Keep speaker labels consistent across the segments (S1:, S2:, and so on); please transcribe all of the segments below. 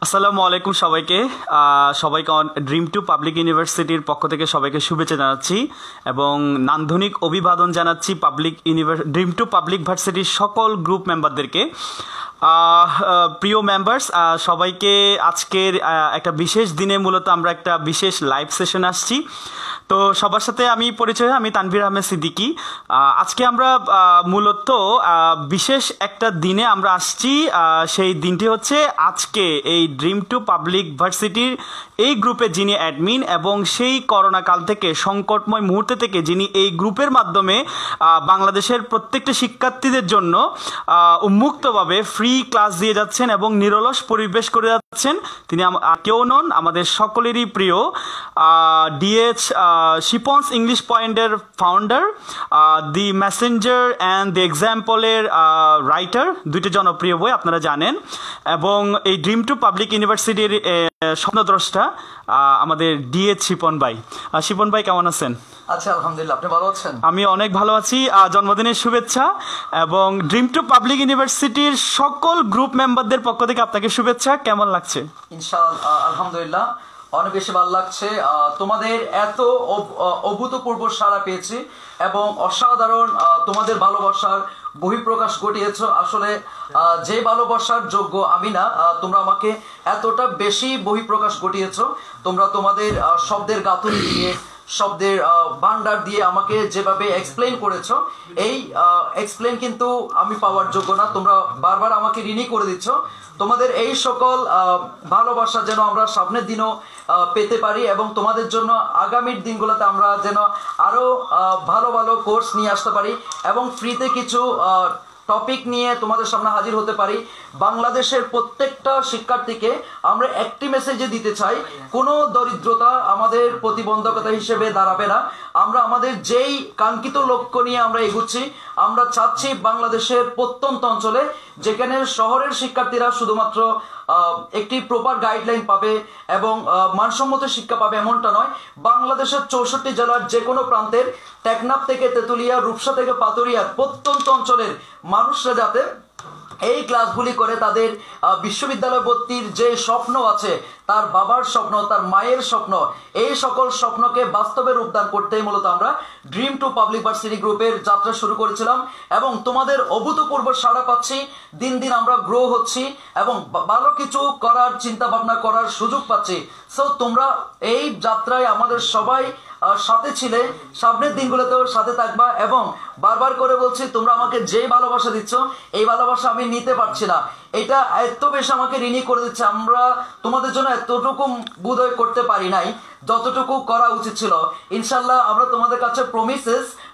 S1: আসসালামু আলাইকুম সবাইকে। সবাইকে ড্রিম টু পাবলিক ইউনিভার্সিটির পক্ষ থেকে সবাইকে শুভেচ্ছা জানাচ্ছি এবং নান্দনিক অভিবাদন জানাচ্ছি ড্রিম টু পাবলিক ভার্সিটির সকল গ্রুপ মেম্বারদেরকে। প্রিয় মেম্বার্স, সবাইকে আজকের একটা বিশেষ দিনে মূলত আমরা একটা বিশেষ লাইভ সেশন আসছি। তো সবার সাথে আমি পরিচয়, আমি তানভীর আহমেদ সিদ্দিকী। আজকে আমরা মূলত বিশেষ একটা দিনে আমরা আসছি। সেই দিনটি হচ্ছে আজকে এই ড্রিম টু পাবলিক ভার্সিটির এই গ্রুপে যিনি অ্যাডমিন এবং সেই করোনা কাল থেকে সংকটময় মুহূর্তে থেকে যিনি এই গ্রুপের মাধ্যমে বাংলাদেশের প্রত্যেকটা শিক্ষার্থীদের জন্য উন্মুক্তভাবে ফ্রি ক্লাস দিয়ে যাচ্ছেন এবং নিরলস পরিবেশ করে যাচ্ছেন, তিনি কেউ নন, আমাদের সকলেরই প্রিয় ডিএইচ শিপন্স ইংলিশ পয়েন্টের founder, the messenger and the এক্সাম্পলের রাইটার, দুইটি জনপ্রিয় বই আপনারা জানেন। এবং এই ড্রিম টু পাবলিক ইউনিভার্সিটির স্বপ্নদ্রষ্টা আমাদের ডিএইচ শিপন ভাই। শিপন ভাই কেমন আছেন?
S2: আচ্ছা, আলহামদুলিল্লাহ, আপনি ভালো আছেন?
S1: আমি অনেক ভালো আছি। জন্মদিনের শুভেচ্ছা এবং ড্রিম টু পাবলিক ইউনিভার্সিটির সকল গ্রুপ মেম্বারদের পক্ষ থেকে আপনাকে শুভেচ্ছা। কেমন লাগছে?
S2: ইনশাআল্লাহ আলহামদুলিল্লাহ অনেক বেশি ভালো লাগছে। তোমাদের এত অভূতপূর্ব সাড়া পেয়েছি এবং অসাধারণ তোমাদের ভালোবাসার বহিঃপ্রকাশ ঘটিয়েছ। আসলে যে ভালোবাসার যোগ্য আমি না, তোমরা আমাকে এতটা বেশি বহিঃপ্রকাশ ঘটিয়েছ। তোমরা তোমাদের শব্দের গাঁথুনি দিয়ে, শব্দের ভান্ডার দিয়ে আমাকে যেভাবে এক্সপ্লেন করেছো, এই এক্সপ্লেন কিন্তু আমি পাওয়ার যোগ্য না। তোমরা বারবার আমাকে ঋণী করে দিচ্ছ। তোমাদের এই সকল ভালোবাসা যেন আমরা সামনের দিনও পেতে পারি এবং তোমাদের জন্য আগামীর দিনগুলোতে আমরা যেন আরো ভালো ভালো কোর্স নিয়ে আসতে পারি এবং ফ্রিতে কিছু টপিক নিয়ে তোমাদের সামনে হাজির হতে পারি। বাংলাদেশের প্রত্যেকটা শিক্ষার্থীকে আমরা একটি মেসেজে দিতে চাই, কোনো দরিদ্রতা আমাদের প্রতিবন্ধকতা হিসেবে দাঁড়াবে না। আমরা আমাদের যেই কাঙ্ক্ষিত লক্ষ্য নিয়ে আমরা এগুচ্ছি, আমরা চাচ্ছি বাংলাদেশের প্রত্যন্ত অঞ্চলে, যেখানে শহরের শিক্ষার্থীরা শুধুমাত্র একটি প্রপার গাইডলাইন পাবে এবং মানসম্মত শিক্ষা পাবে এমনটা নয়, বাংলাদেশের 64 জেলার যে কোনো প্রান্তের, টেকনাফ থেকে তেতুলিয়া, রূপসা থেকে পাতুরিয়ার প্রত্যন্ত অঞ্চলের মানুষরা যাতে এই ক্লাসগুলি করে তাদের বিশ্ববিদ্যালয় ভর্তির যে স্বপ্ন আছে, তার বাবার স্বপ্ন, তার মায়ের স্বপ্ন, এই সকল স্বপ্নকে বাস্তবে রূপদান করতেই মূলত আমরা ড্রিম টু পাবলিক ভার্সিটি গ্রুপের যাত্রা শুরু করেছিলাম এবং তোমাদের অভূতপূর্ব সাড়া পাচ্ছি। দিন দিন আমরা গ্রো হচ্ছি এবং ভালো কিছু করার চিন্তা ভাবনা করার সুযোগ পাচ্ছি। সো তোমরা এই যাত্রায় আমাদের সবাই সাথে ছিলে, সামনের দিনগুলোতেও সাথে থাকবা এবং বারবার করে বলছি, তোমরা আমাকে যে ভালোবাসা দিচ্ছ, এই ভালোবাসা আমি নিতে পারছি না। এটা এত বেশি আমাকে ঋণী করে দিচ্ছে। আমরা তোমাদের জন্য এতটুকু বোধহয় করতে পারি নাই যতটুকু করা উচিত ছিল। ইনশাল্লাহ আমরা তোমাদের কাছে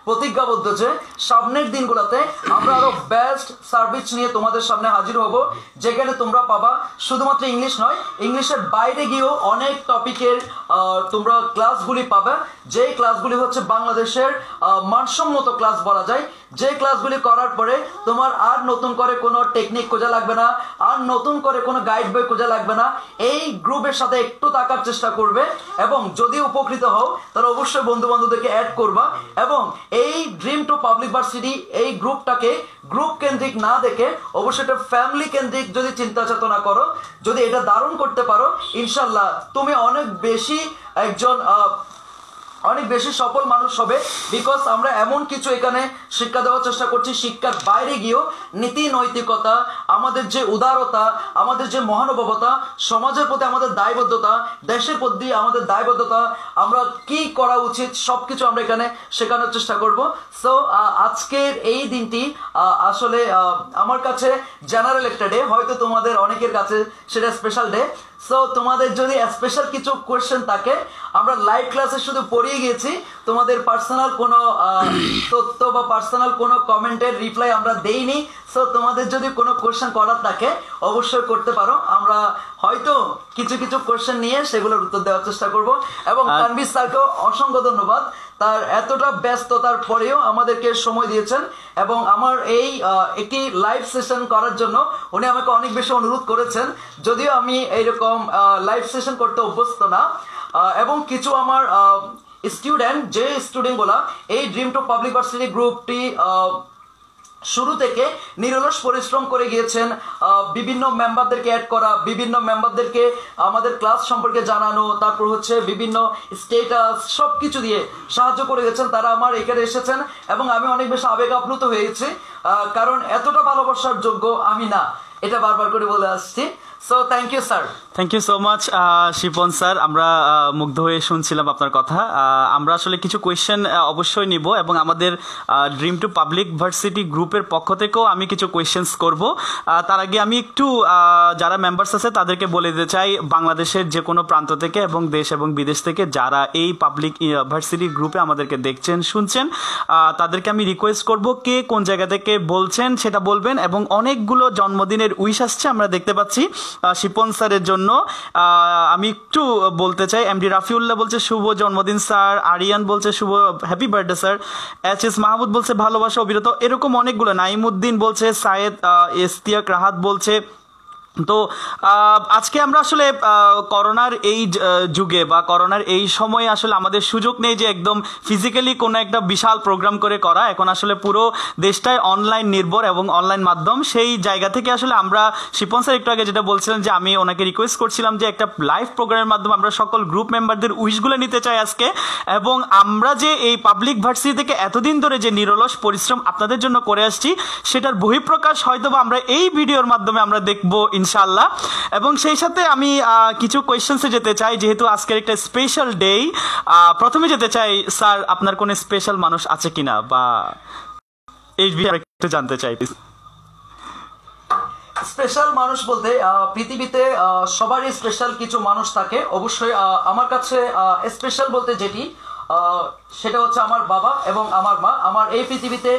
S2: প্রতিজ্ঞাবদ্ধ যে সামনের দিনগুলোতে আমরা আরো বেস্ট সার্ভিস নিয়ে তোমাদের সামনে হাজির হব, যেখানে তোমরা পাবা শুধুমাত্র ইংলিশ নয়, ইংলিশের বাইরে গিয়েও অনেক টপিকের তোমরা ক্লাসগুলি পাবে, যেই ক্লাসগুলি হচ্ছে বাংলাদেশের মানসম্মত ক্লাস বলা যায়, যে ক্লাসগুলি করার পরে তোমার আর নতুন করে কোনো টেকনিক খোঁজা লাগবে না, আর নতুন করে কোনো গাইড বই খোঁজা লাগবে না। এই গ্রুপের সাথে একটু থাকার চেষ্টা করবে এবং যদি উপকৃত হও তাহলে অবশ্যই বন্ধু বান্ধবদেরকে অ্যাড করবা এবং এই ড্রিম টু পাবলিক ভার্সিটি এই গ্রুপটাকে গ্রুপ কেন্দ্রিক না দেখে অবশ্যই এটা ফ্যামিলি কেন্দ্রিক যদি চিন্তা চেতনা করো, যদি এটা দারুণ করতে পারো, ইনশাল্লাহ তুমি অনেক বেশি সফল মানুষ হবে। বিকজ আমরা এমন কিছু এখানে শিক্ষা দেওয়ার চেষ্টা করছি, শিক্ষার বাইরে গিয়েও নীতি নৈতিকতা, আমাদের যে উদারতা, আমাদের যে মহানুভবতা, সমাজের প্রতি আমাদের দায়বদ্ধতা, দেশের প্রতি আমাদের দায়বদ্ধতা, আমরা কি করা উচিত সবকিছু আমরা এখানে শেখানোর চেষ্টা করব। সো আজকের এই দিনটি আসলে আমার কাছে জেনারেল একটা ডে, হয়তো তোমাদের অনেকের কাছে সেটা স্পেশাল ডে। সো তোমাদের যদি স্পেশাল কিছু কোয়েশ্চেন থাকে, আমরা লাইভ ক্লাসে শুধু পড়িয়ে গিয়েছি, তোমাদের পার্সোনাল কোনো তথ্য বা পার্সোনাল কোনো কমেন্টের রিপ্লাই আমরা দেইনি। সো তোমাদের যদি কোনো কোয়েশ্চেন করার থাকে অবশ্যই করতে পারো, আমরা হয়তো কিছু কিছু কোয়েশ্চেন নিয়ে সেগুলোর উত্তর দেওয়ার চেষ্টা করব। এবং তানভীর স্যারকেও অসংখ্য ধন্যবাদ, তার এতটা ব্যস্ততার পরেও আমাদেরকে সময় দিয়েছেন এবং আমার এই একটি লাইভ সেশন করার জন্য উনি আমাকে অনেক বেশি অনুরোধ করেছেন, যদিও আমি এইরকম লাইভ সেশন করতে অভ্যস্ত না। এবং কিছু আমার স্টুডেন্টগুলা এই ড্রিম টু পাবলিক ভার্সিটি গ্রুপটি শুরু থেকে নিরলস পরিশ্রম করে গিয়েছেন, বিভিন্ন মেম্বারদেরকে অ্যাড করা, বিভিন্ন মেম্বারদেরকে আমাদের ক্লাস সম্পর্কে জানানো, তারপর হচ্ছে বিভিন্ন স্টেটাস সব কিছু দিয়ে সাহায্য করে গেছেন। তারা আমার এখানে এসেছেন এবং আমি অনেক বেশি আবেগ আপ্লুত হয়েছি, কারণ এতটা ভালোবাসার যোগ্য আমি না, এটা বারবার করে বলে আসছি। So thank you sir.
S1: Thank you so much Shipon sir, আমরা মুগ্ধ হয়ে শুনছিলাম আপনার কথা। আমরা আসলে কিছু কোয়েশ্চেন অবশ্যই নিব এবং আমাদের ড্রিম টু পাবলিক ভার্সিটি গ্রুপের পক্ষ থেকেও আমি কিছু কোয়েশ্চেন্স করব। তার আগে আমি একটু যারা মেম্বার্স আছে তাদেরকে বলে দিতে চাই, বাংলাদেশের যে কোনো প্রান্ত থেকে এবং দেশ এবং বিদেশ থেকে যারা এই পাবলিক ভার্সিটি গ্রুপে আমাদেরকে দেখছেন শুনছেন, তাদেরকে আমি রিকোয়েস্ট করব কে কোন জায়গা থেকে বলছেন সেটা বলবেন। এবং অনেকগুলো জন্মদিনের উইশ আসছে আমরা দেখতে পাচ্ছি শিপন স্যারের জন্য। আমি একটু বলতে চাই, এমডি রাফিউল্লাহ বলছে শুভ জন্মদিন স্যার, আরিয়ান বলছে শুভ happy birthday sir, H Mahmud বলছে ভালোবাসা অবিরত, এরকম অনেকগুলো, নাইমুদ্দিন বলছে, সায়েদ ইস্তিয়াক রাহাত বলছে। তো আজকে আমরা আসলে করোনার এই যুগে বা করোনার এই সময়ে আসলে আমাদের সুযোগ নেই যে একদম ফিজিক্যালি কোনো একটা বিশাল প্রোগ্রাম করা। এখন আসলে পুরো দেশটাই অনলাইন নির্ভর এবং অনলাইন মাধ্যম। সেই জায়গা থেকে আসলে আমরা শিপন স্যার একটু আগে যেটা বলছিলেন যে আমি ওনাকে রিকোয়েস্ট করছিলাম যে একটা লাইভ প্রোগ্রামের মাধ্যমে আমরা সকল গ্রুপ মেম্বারদের উইশগুলো নিতে চাই আজকে। এবং আমরা যে এই পাবলিক ভার্সিটি থেকে এতদিন ধরে যে নিরলস পরিশ্রম আপনাদের জন্য করে আসছি সেটার বহিঃপ্রকাশ হয়তো বা আমরা এই ভিডিওর মাধ্যমে আমরা দেখবো ইনশাআল্লাহ। এবং সেই সাথে আমি কিছু কোয়েশ্চেন্সে যেতে চাই, যেহেতু আজকের একটা স্পেশাল ডে। প্রথমে যেতে চাই স্যার, আপনার কোনো স্পেশাল মানুষ আছে কিনা বা এই বিষয়ে একটু জানতে চাই।
S2: স্পেশাল মানুষ বলতে পৃথিবীতে সবারই স্পেশাল কিছু মানুষ থাকে। অবশ্যই আমার কাছে স্পেশাল বলতে যেটি সেটা হচ্ছে আমার বাবা এবং আমার মা। আমার এই পৃথিবীতে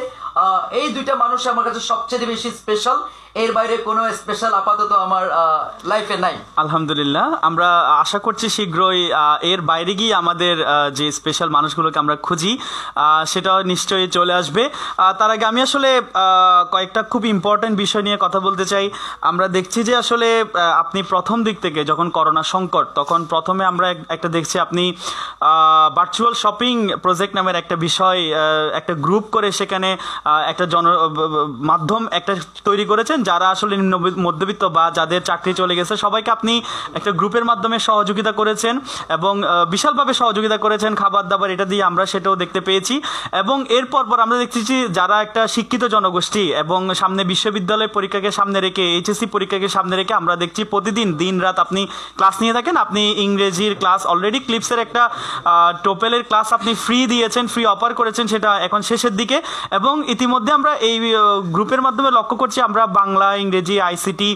S2: এই দুইটা মানুষ আমার কাছে সবচেয়ে বেশি স্পেশাল। এর বাইরে কোনো স্পেশাল আপাতত আমার লাইফে নাই।
S1: আলহামদুলিল্লাহ, আমরা আশা করছি শীঘ্রই এর বাইরে গিয়ে আমাদের যে স্পেশাল মানুষগুলোকে আমরা খুঁজি সেটা নিশ্চয়ই চলে আসবে। তার আগে আমি আসলে কয়েকটা খুব ইম্পর্টেন্ট বিষয় নিয়ে কথা বলতে চাই। আমরা দেখছি যে আসলে আপনি প্রথম দিক থেকে যখন করোনা সংকট, তখন প্রথমে আমরা একটা দেখছি আপনি ভার্চুয়াল শপিং প্রজেক্ট নামের একটা বিষয়, একটা গ্রুপ করে সেখানে একটা মাধ্যম একটা তৈরি করেছেন, যারা আসলে নিম্ন মধ্যবিত্ত বা যাদের চাকরি চলে গেছে সবাইকে আপনি একটা গ্রুপের মাধ্যমে সহযোগিতা করেছেন এবং বিশালভাবে সহযোগিতা করেছেন, খাবার দাবার এটা দিয়ে আমরা সেটাও দেখতে পেয়েছি। এবং এরপর আমরা দেখতেছি যারা একটা শিক্ষিত জনগোষ্ঠী এবং সামনে বিশ্ববিদ্যালয় পরীক্ষাকে সামনে রেখে, এইচএসসি পরীক্ষাকে সামনে রেখে আমরা দেখছি প্রতিদিন দিন রাত আপনি ক্লাস নিয়ে থাকেন। আপনি ইংরেজির ক্লাস অলরেডি ক্লিপসের একটা টোপেলের ক্লাস আপনি ফ্রি দিয়েছেন, ফ্রি অফার করেছেন, সেটা এখন শেষের দিকে। এবং ইতিমধ্যে আমরা এই গ্রুপের মাধ্যমে লক্ষ্য করছি আমরা বাংলা, ইংরেজি, আইসিটি,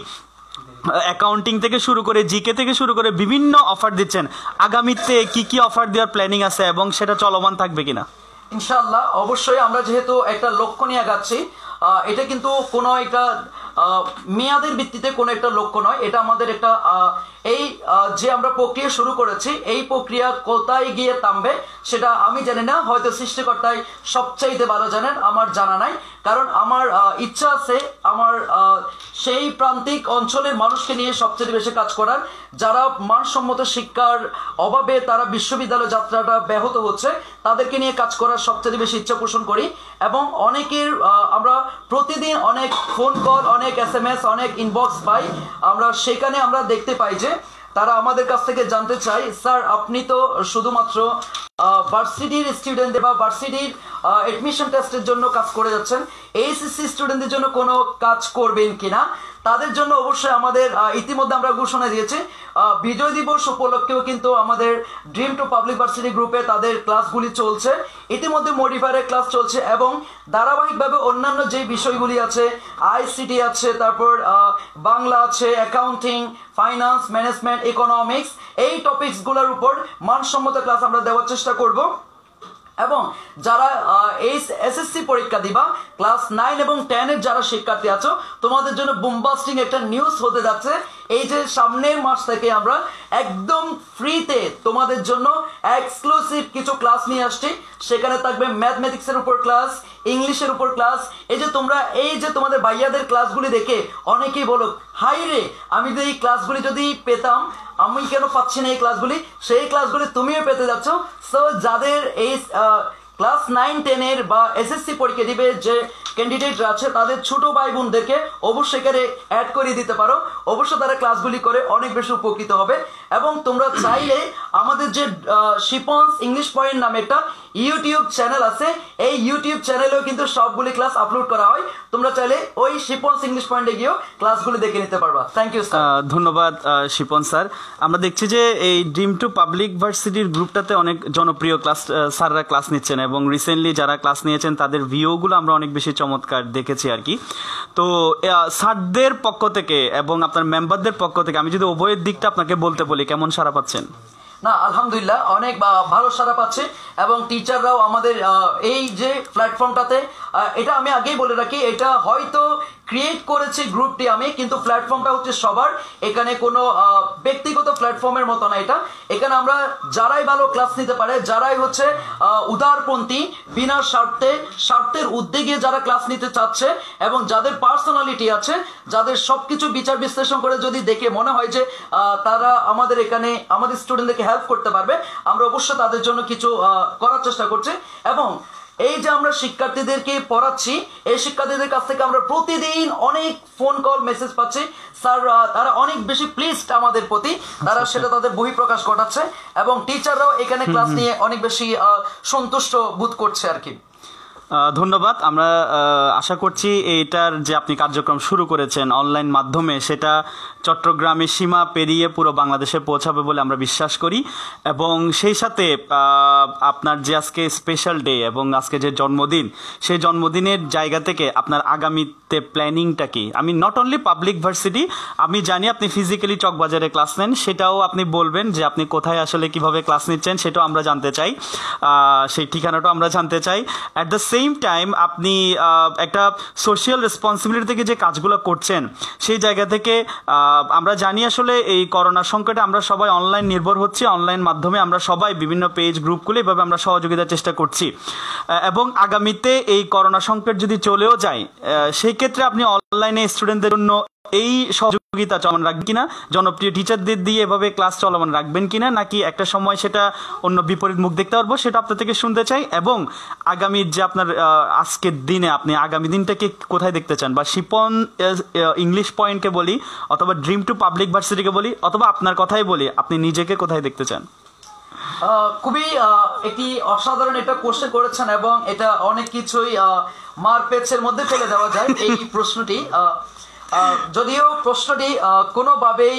S1: অ্যাকাউন্টিং থেকে শুরু করে জিকে থেকে শুরু করে বিভিন্ন অফার দিচ্ছেন। আগামীতে কি কি অফার দেওয়ার প্ল্যানিং আছে এবং সেটা চলমান থাকবে কিনা?
S2: ইনশাআল্লাহ, অবশ্যই। আমরা যেহেতু একটা লক্ষ্য নিয়ে যাচ্ছি, এটা কিন্তু কোনো একটা মেয়াদের ভিত্তিতে কোনো একটা লক্ষ্য নয়, এটা আমাদের একটা এই যে আমরা প্রক্রিয়া শুরু করেছি এই প্রক্রিয়া কোথায় গিয়ে থামবে সেটা আমি জানি না, হয়তো সৃষ্টিকর্তাই সবচাইতে ভালো জানেন, আমার জানা নাই। কারণ আমার ইচ্ছা আছে আমার সেই প্রান্তিক অঞ্চলের মানুষকে নিয়ে সবচেয়ে বেশি কাজ করার, যারা মানসম্মত শিক্ষার অভাবে তারা বিশ্ববিদ্যালয় যাত্রাটা ব্যাহত হচ্ছে, তাদেরকে নিয়ে কাজ করার সবচেয়ে বেশি ইচ্ছা পোষণ করি। এবং অনেকের আমরা প্রতিদিন অনেক ফোন কল, অনেক SMS, অনেক ইনবক্স পাই। আমরা সেখানে আমরা দেখতে পাই যে তারা আমাদের কাছ থেকে জানতে চাই, স্যার আপনি তো শুধুমাত্র ভার্সিটির স্টুডেন্টদের বা ভার্সিটির এডমিশন টেস্টের জন্য কাজ করে যাচ্ছেন, এইচএসসি স্টুডেন্টদের জন্য কোনো কাজ করবেন কিনা। তাদের জন্য অবশ্যই আমাদের ইতিমধ্যে আমরা ঘোষণা দিয়েছি, বিজয় দিবস উপলক্ষেও কিন্তু আমাদের ড্রিম টু পাবলিক ভার্সিটি গ্রুপে তাদের ক্লাসগুলি চলছে। ইতিমধ্যে মডিফায়ারের ক্লাস চলছে এবং ধারাবাহিকভাবে অন্যান্য যে বিষয়গুলি আছে, আইসিটি আছে, তারপর বাংলা আছে, অ্যাকাউন্টিং, ফাইন্যান্স, ম্যানেজমেন্ট, ইকোনমিক্স, এই টপিকসগুলোর উপর মানসম্মত ক্লাস আমরা দেওয়ার চেষ্টা করব। এবং যারা এই এসএসসি পরীক্ষা দিবা, ক্লাস 9 এবং 10 এর যারা শিক্ষার্থী আছো, তোমাদের জন্য বুমবাস্টিং একটা নিউজ হতে যাচ্ছে। এই যে সামনের মাস থেকে আমরা একদম ফ্রিতে তোমাদের জন্য এক্সক্লুসিভ কিছু ক্লাস নিয়ে আসছি। সেখানে থাকবে ম্যাথমেটিক্সের উপর ক্লাস, ইংলিশের উপর ক্লাস। এই যে তোমরা এই যে তোমাদের ভাইয়াদের ক্লাসগুলি দেখে অনেকেই বলো, হাই রে আমি যদি এই ক্লাসগুলি যদি পেতাম, আমি কেন পাচ্ছি না এই ক্লাসগুলি, সেই ক্লাসগুলি তুমিও পেতে যাচ্ছ। সো যাদের এই ক্লাস 9, 10 এর বা এসএসসি পরীক্ষা দিবে, যে ক্যান্ডিডেট আছে তাদের ছোট ভাই বোনদেরকে অবশ্যই এখানে অ্যাড করে দিতে পারো। অবশ্য তারা ক্লাসগুলি করে অনেক বেশি উপকৃত হবে। এবং তোমরা চাইলে আমাদের যে শিপন্স ইংলিশ পয়েন্ট নামে একটা ইউটিউব চ্যানেল আছে, এই ইউটিউব চ্যানেলেও কিন্তু সবগুলি ক্লাস আপলোড করা হয়। তোমরা চাইলে ওই শিপন্স ইংলিশ পয়েন্টে গিয়েও ক্লাসগুলি দেখে নিতে পারবা। Thank you sir.
S1: ধন্যবাদ শিপন স্যার। আমরা দেখছি যে এই ড্রিম টু পাবলিক ভার্সিটির গ্রুপটাতে অনেক জনপ্রিয় ক্লাস স্যাররা ক্লাস নিচ্ছেন এবং রিসেন্টলি যারা ক্লাস নিয়েছেন তাদের ভিডিওগুলো আমরা অনেক বেশি চমৎকার দেখেছি আর কি। তো স্যারদের পক্ষ থেকে এবং আপনার মেম্বারদের পক্ষ থেকে আমি যদি উভয়ের দিকটা আপনাকে বলতে বলি, কেমন সাড়া পাচ্ছেন?
S2: না, আলহামদুলিল্লাহ অনেক ভালো সাড়া পাচ্ছে এবং টিচাররাও আমাদের এই যে প্ল্যাটফর্মটাতে, এটা আমি আগেই বলে রাখি, এটা হয়তো ক্রিয়েট করেছি গ্রুপটি আমি, কিন্তু প্ল্যাটফর্মটা হচ্ছে সবার। এখানে কোনো ব্যক্তিগত প্ল্যাটফর্মের মতো না এটা। এখানে আমরা যারাই ভালো ক্লাস নিতে পারে, যারাই হচ্ছে উদারপন্থী, বিনা স্বার্থের উদ্যোগে যারা ক্লাস নিতে চাচ্ছে এবং যাদের পার্সোনালিটি আছে, যাদের সবকিছু বিচার বিশ্লেষণ করে যদি দেখে মনে হয় যে তারা আমাদের এখানে আমাদের স্টুডেন্টদেরকে হেল্প করতে পারবে, আমরা অবশ্যই তাদের জন্য কিছু করার চেষ্টা করছি। এবং এই যে আমরা শিক্ষার্থীদেরকে পড়াচ্ছি, এই শিক্ষার্থীদের কাছ থেকে আমরা প্রতিদিন অনেক ফোন কল মেসেজ পাচ্ছি। স্যার তারা অনেক বেশি প্লিজড আমাদের প্রতি, তারা সেটা তাদের বহিঃপ্রকাশ ঘটাচ্ছে এবং টিচাররাও এখানে ক্লাস নিয়ে অনেক বেশি সন্তুষ্ট বোধ করছে আর কি।
S1: ধন্যবাদ। আমরা আশা করছি এইটার যে আপনি কার্যক্রম শুরু করেছেন অনলাইন মাধ্যমে, সেটা চট্টগ্রামের সীমা পেরিয়ে পুরো বাংলাদেশে পৌঁছাবে বলে আমরা বিশ্বাস করি। এবং সেই সাথে আপনার যে আজকে স্পেশাল ডে এবং আজকে যে জন্মদিন, সেই জন্মদিনের জায়গা থেকে আপনার আগামীতে প্ল্যানিংটা কি? আমি নট অনলি পাবলিক ভার্সিটি, আমি জানি আপনি ফিজিক্যালি চকবাজারে ক্লাস নেন, সেটাও আপনি বলবেন যে আপনি কোথায় আসলে কিভাবে ক্লাস নিচ্ছেন, সেটাও আমরা জানতে চাই, সেই ঠিকানাটাও আমরা জানতে চাই। অ্যাট দ্য সেম টাইম আপনি একটা সোশ্যাল রেসপন্সিবিলিটি থেকে যে কাজগুলো করছেন, সেই জায়গা থেকে আমরা জানি আসলে এই করোনা সংকটে আমরা সবাই অনলাইন নির্ভর হচ্ছি, অনলাইন মাধ্যমে আমরা সবাই বিভিন্ন পেজ গ্রুপ খুলে এভাবে আমরা সহযোগিতার চেষ্টা করছি। এবং আগামীতে এই করোনা সংকট যদি চলেও যায়, সেই ক্ষেত্রে আপনি অনলাইনে স্টুডেন্টদের জন্য এই সহযোগিতা চলমান রাখবেন কিনা, জনপ্রিয় টিচারদের দিয়ে এভাবে ক্লাস চলমান রাখবেন কিনা, নাকি একটা সময় সেটা অন্য বিপরীত মুখ দেখতে পারবো, সেটা আপনার থেকে শুনতে চাই। এবং আগামীর যে আপনার আজকের দিনে আপনি আগামী দিনটাকে কোথায় দেখতে চান, বা শিপন ইংলিশ পয়েন্টকে বলি অথবা ড্রিম টু পাবলিক ভার্সিটিকে বলি অথবা আপনার কথাই বলি, আপনি নিজেকে কোথায় দেখতে চান?
S2: খুবই একটি অসাধারণ এটা কোশ্চেন করেছেন এবং এটা অনেক কিছুই মারপেচের মধ্যে ফেলে দেওয়া যায় এই প্রশ্নটি। যদিও প্রশ্নটি কোনোভাবেই